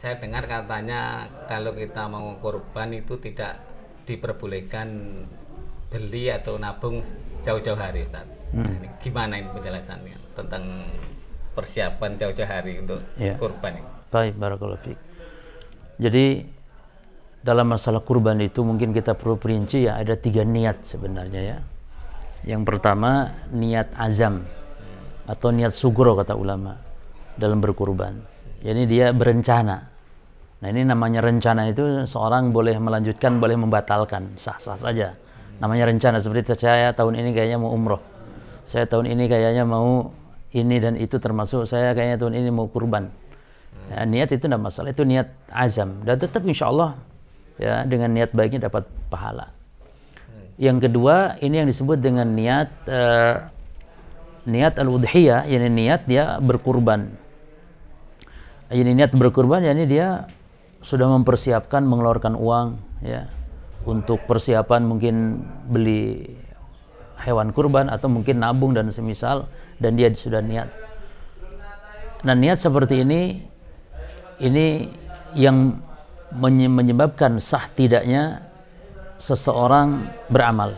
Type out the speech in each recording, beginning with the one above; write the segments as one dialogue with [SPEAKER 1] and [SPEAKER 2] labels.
[SPEAKER 1] saya dengar katanya kalau kita mau kurban itu tidak diperbolehkan beli atau nabung jauh-jauh hari, Ustaz. Nah, ini gimana ini penjelasannya tentang persiapan jauh-jauh hari untuk kurban ini?
[SPEAKER 2] Baik, barakallahu fiik. Jadi dalam masalah kurban itu mungkin kita perlu perinci ya, ada 3 niat sebenarnya ya. Yang pertama niat azam atau niat sugro kata ulama dalam berkurban. Jadi dia berencana. Nah ini namanya rencana itu seorang boleh melanjutkan, boleh membatalkan, sah-sah saja. Namanya rencana, seperti saya tahun ini kayaknya mau umroh. Saya tahun ini kayaknya mau ini dan itu, termasuk saya kayaknya tahun ini mau kurban. Ya, niat itu tidak masalah, itu niat azam. Dan tetap insya Allah ya, dengan niat baiknya dapat pahala. Yang kedua, ini yang disebut dengan niat niat al-udhiyah, yakni niat dia berkurban. Ini niat berkurban, yakni dia sudah mempersiapkan mengeluarkan uang ya untuk persiapan mungkin beli hewan kurban atau mungkin nabung dan semisal, dan dia sudah niat. Nah niat seperti ini yang menyebabkan sah tidaknya seseorang beramal.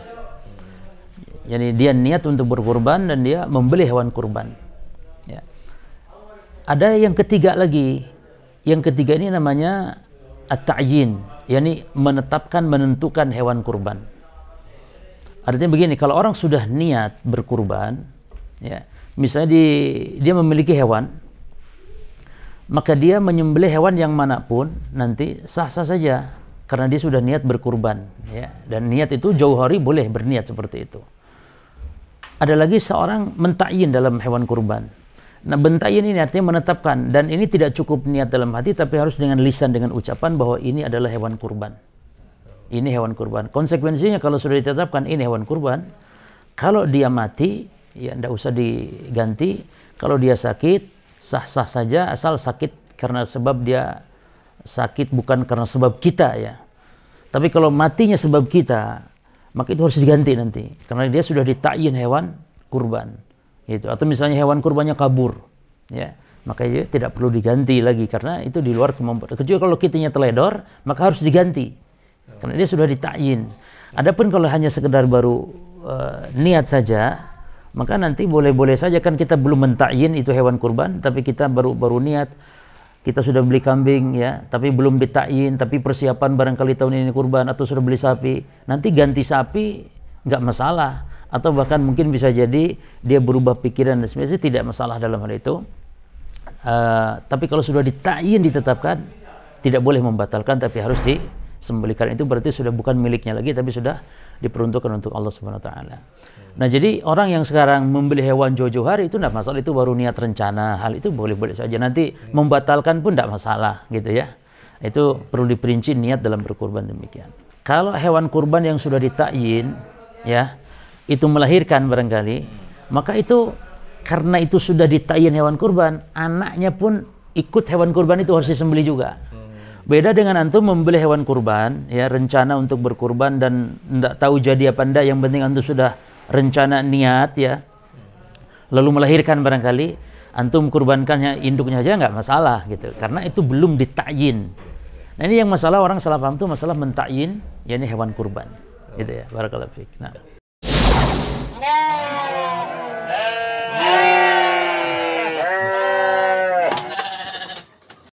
[SPEAKER 2] Jadi dia niat untuk berkurban dan dia membeli hewan kurban. Ya. Ada yang ketiga lagi. Yang ketiga ini namanya at-ta'yin, yakni menentukan hewan kurban. Artinya begini, kalau orang sudah niat berkurban, ya, misalnya dia memiliki hewan, maka dia menyembelih hewan yang manapun nanti sah-sah saja karena dia sudah niat berkurban, ya. Dan niat itu jauh hari boleh berniat seperti itu. Ada lagi seorang mentakyin dalam hewan kurban. Nah, bentakyin ini artinya menetapkan, dan ini tidak cukup niat dalam hati tapi harus dengan lisan, dengan ucapan bahwa ini adalah hewan kurban. Ini hewan kurban. Konsekuensinya kalau sudah ditetapkan ini hewan kurban, kalau dia mati ya tidak usah diganti. Kalau dia sakit sah-sah saja, asal sakit karena sebab dia sakit bukan karena sebab kita ya. Tapi kalau matinya sebab kita, maka itu harus diganti nanti karena dia sudah ditakyin hewan kurban. Gitu. Atau misalnya hewan kurbannya kabur, ya, maka dia tidak perlu diganti lagi karena itu di luar kemampuan. Kecuali kalau kitanya teledor, maka harus diganti karena dia sudah ditakyin. Adapun kalau hanya sekedar baru niat saja, maka nanti boleh-boleh saja, kan kita belum mentakyin itu hewan kurban, tapi kita baru niat, kita sudah beli kambing ya, tapi belum ditakyin, tapi persiapan barangkali tahun ini kurban, atau sudah beli sapi, nanti ganti sapi nggak masalah. Atau bahkan mungkin bisa jadi dia berubah pikiran dan sebagainya, tidak masalah dalam hal itu. Tapi kalau sudah ditakyin, ditetapkan, tidak boleh membatalkan tapi harus disembelihkan. Itu berarti sudah bukan miliknya lagi tapi sudah diperuntukkan untuk Allah Subhanahu wa taala. Nah, jadi orang yang sekarang membeli hewan jauh-jauh hari itu tidak masalah, itu baru niat rencana, hal itu boleh-boleh saja. Nanti membatalkan pun tidak masalah gitu ya. Itu perlu diperinci niat dalam berkurban demikian. Kalau hewan kurban yang sudah ditakyin ya, itu melahirkan barangkali, maka itu karena itu sudah ditakyin hewan kurban, anaknya pun ikut hewan kurban itu harus disembelih juga. Beda dengan antum membeli hewan kurban, ya, rencana untuk berkurban dan tidak tahu jadi apa enggak, yang penting antum sudah rencana niat ya, lalu melahirkan barangkali, antum kurbankannya induknya aja nggak masalah gitu, karena itu belum ditakyin. Nah ini yang masalah orang salah paham tuh masalah mentakyin, yakni hewan kurban, gitu ya. Barakallahu fiik. Nah.